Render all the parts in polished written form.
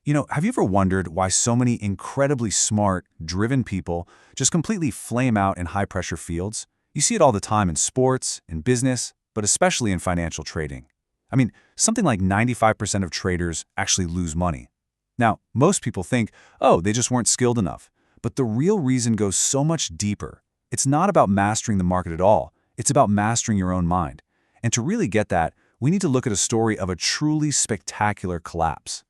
Have you ever wondered why so many incredibly smart, driven people just completely flame out in high-pressure fields? You see it all the time in sports, in business, but especially in financial trading. I mean, something like 95% of traders actually lose money. Now, most people think, oh, they just weren't skilled enough. But the real reason goes so much deeper. It's not about mastering the market at all. It's about mastering your own mind. And to really get that, we need to look at a story of a truly spectacular collapse.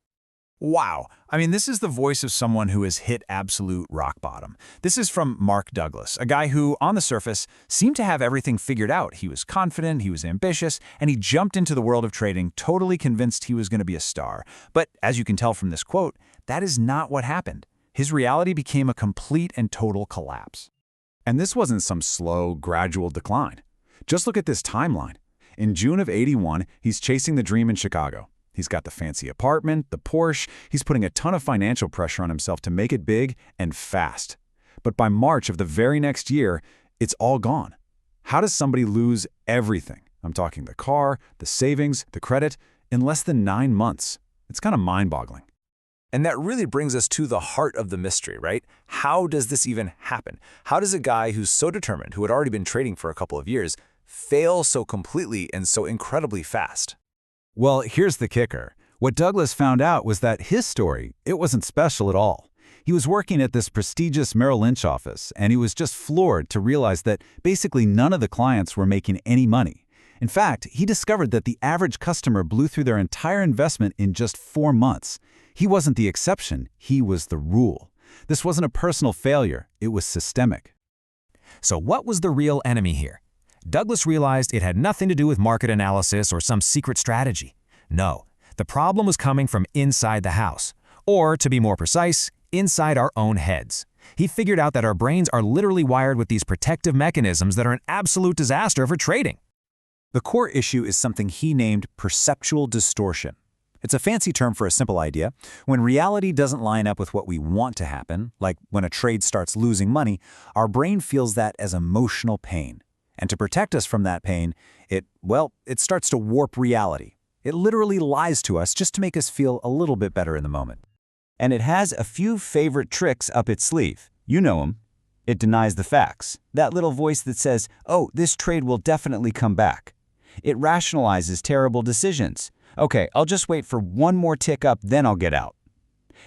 Wow. I mean, this is the voice of someone who has hit absolute rock bottom. This is from Mark Douglas, a guy who, on the surface, seemed to have everything figured out. He was confident, he was ambitious, and he jumped into the world of trading totally convinced he was going to be a star. But as you can tell from this quote, that is not what happened. His reality became a complete and total collapse. And this wasn't some slow, gradual decline. Just look at this timeline. In June of '81, he's chasing the dream in Chicago. He's got the fancy apartment, the Porsche. He's putting a ton of financial pressure on himself to make it big and fast. But by March of the very next year, it's all gone. How does somebody lose everything? I'm talking the car, the savings, the credit, in less than 9 months. It's kind of mind-boggling. And that really brings us to the heart of the mystery, right? How does this even happen? How does a guy who's so determined, who had already been trading for a couple of years, fail so completely and so incredibly fast? Well, here's the kicker. What Douglas found out was that his story, it wasn't special at all. He was working at this prestigious Merrill Lynch office, and he was just floored to realize that basically none of the clients were making any money. In fact, he discovered that the average customer blew through their entire investment in just 4 months. He wasn't the exception, he was the rule. This wasn't a personal failure, it was systemic. So what was the real enemy here? Douglas realized it had nothing to do with market analysis or some secret strategy. No, the problem was coming from inside the house. Or, to be more precise, inside our own heads. He figured out that our brains are literally wired with these protective mechanisms that are an absolute disaster for trading. The core issue is something he named perceptual distortion. It's a fancy term for a simple idea. When reality doesn't line up with what we want to happen, like when a trade starts losing money, our brain feels that as emotional pain. And to protect us from that pain, it starts to warp reality. It literally lies to us just to make us feel a little bit better in the moment. And it has a few favorite tricks up its sleeve. You know them. It denies the facts. That little voice that says, oh, this trade will definitely come back. It rationalizes terrible decisions. Okay, I'll just wait for one more tick up, then I'll get out.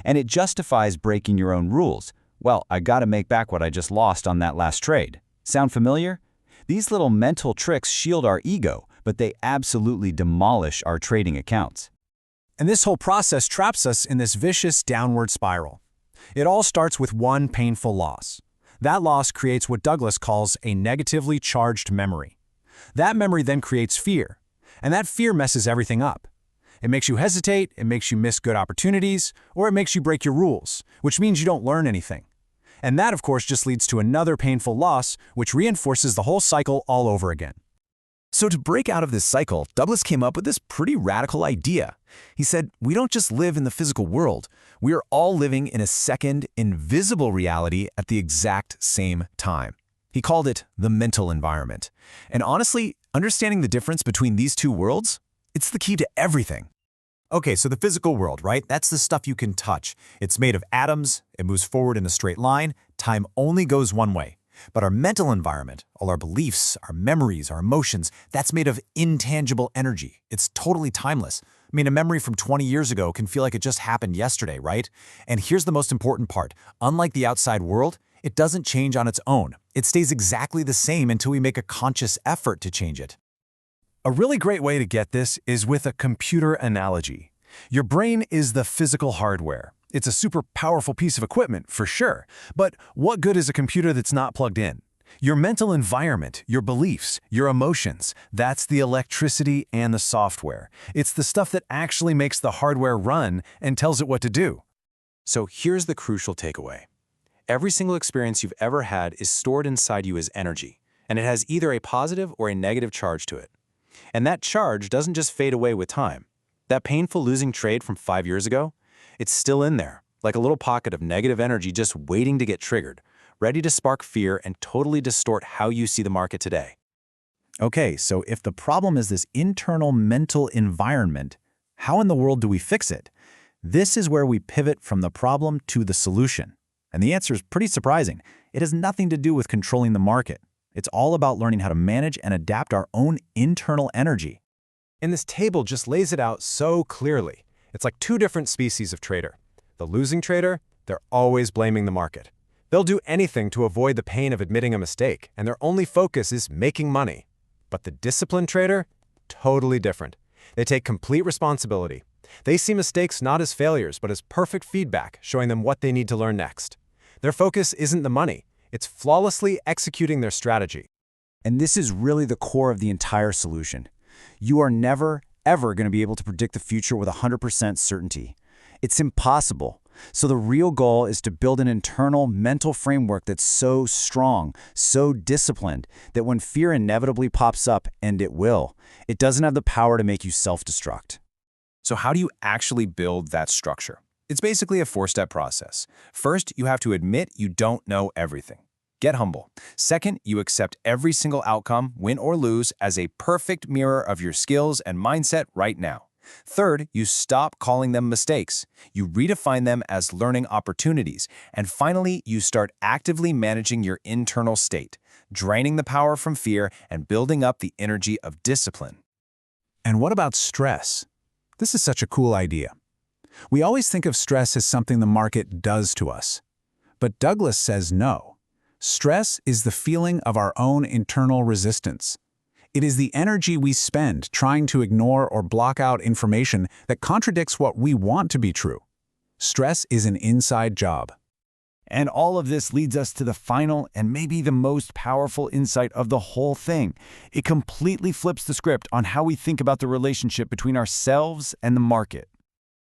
And it justifies breaking your own rules. Well, I gotta make back what I just lost on that last trade. Sound familiar? These little mental tricks shield our ego, but they absolutely demolish our trading accounts. And this whole process traps us in this vicious downward spiral. It all starts with one painful loss. That loss creates what Douglas calls a negatively charged memory. That memory then creates fear, and that fear messes everything up. It makes you hesitate, it makes you miss good opportunities, or it makes you break your rules, which means you don't learn anything. And that, of course, just leads to another painful loss, which reinforces the whole cycle all over again. So to break out of this cycle, Douglas came up with this pretty radical idea. He said, we don't just live in the physical world, we are all living in a second, invisible reality at the exact same time. He called it the mental environment. And honestly, understanding the difference between these two worlds, it's the key to everything. Okay, so the physical world, right? That's the stuff you can touch. It's made of atoms, it moves forward in a straight line, time only goes one way. But our mental environment, all our beliefs, our memories, our emotions, that's made of intangible energy. It's totally timeless. I mean, a memory from 20 years ago can feel like it just happened yesterday, right? And here's the most important part. Unlike the outside world, it doesn't change on its own. It stays exactly the same until we make a conscious effort to change it. A really great way to get this is with a computer analogy. Your brain is the physical hardware. It's a super powerful piece of equipment, for sure. But what good is a computer that's not plugged in? Your mental environment, your beliefs, your emotions, that's the electricity and the software. It's the stuff that actually makes the hardware run and tells it what to do. So here's the crucial takeaway. Every single experience you've ever had is stored inside you as energy, and it has either a positive or a negative charge to it. And that charge doesn't just fade away with time. That painful losing trade from 5 years ago, it's still in there, like a little pocket of negative energy just waiting to get triggered, ready to spark fear and totally distort how you see the market today. Okay, so if the problem is this internal mental environment, how in the world do we fix it? This is where we pivot from the problem to the solution. And the answer is pretty surprising. It has nothing to do with controlling the market. It's all about learning how to manage and adapt our own internal energy. And this table just lays it out so clearly. It's like two different species of trader. The losing trader, they're always blaming the market. They'll do anything to avoid the pain of admitting a mistake, and their only focus is making money. But the disciplined trader, totally different. They take complete responsibility. They see mistakes not as failures, but as perfect feedback, showing them what they need to learn next. Their focus isn't the money. It's flawlessly executing their strategy. And this is really the core of the entire solution. You are never, ever going to be able to predict the future with 100% certainty. It's impossible. So the real goal is to build an internal mental framework that's so strong, so disciplined, that when fear inevitably pops up, and it will, it doesn't have the power to make you self-destruct. So how do you actually build that structure? It's basically a four-step process. First, you have to admit you don't know everything. Get humble. Second, you accept every single outcome, win or lose, as a perfect mirror of your skills and mindset right now. Third, you stop calling them mistakes. You redefine them as learning opportunities. And finally, you start actively managing your internal state, draining the power from fear and building up the energy of discipline. And what about stress? This is such a cool idea. We always think of stress as something the market does to us. But Douglas says no. Stress is the feeling of our own internal resistance. It is the energy we spend trying to ignore or block out information that contradicts what we want to be true. Stress is an inside job. And all of this leads us to the final and maybe the most powerful insight of the whole thing. It completely flips the script on how we think about the relationship between ourselves and the market.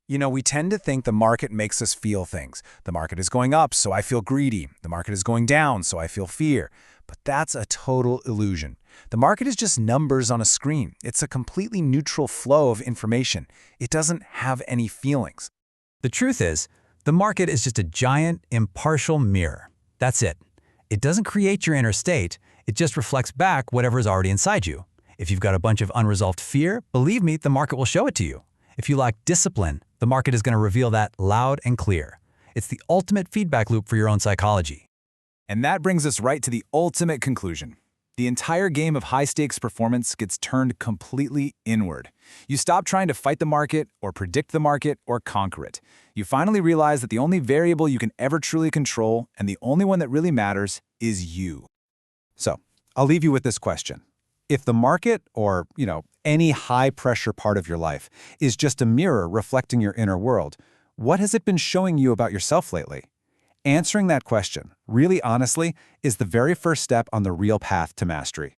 You know, we tend to think the market makes us feel things. The market is going up, so I feel greedy. The market is going down, so I feel fear. But that's a total illusion. The market is just numbers on a screen. It's a completely neutral flow of information. It doesn't have any feelings. The truth is, the market is just a giant, impartial mirror. That's it. It doesn't create your inner state. It just reflects back whatever is already inside you. If you've got a bunch of unresolved fear, believe me, the market will show it to you. If you lack discipline, the market is going to reveal that loud and clear. It's the ultimate feedback loop for your own psychology. And that brings us right to the ultimate conclusion. The entire game of high-stakes performance gets turned completely inward. You stop trying to fight the market or predict the market or conquer it. You finally realize that the only variable you can ever truly control and the only one that really matters is you. So, I'll leave you with this question. If the market or, any high-pressure part of your life is just a mirror reflecting your inner world, what has it been showing you about yourself lately? Answering that question, really honestly, is the very first step on the real path to mastery.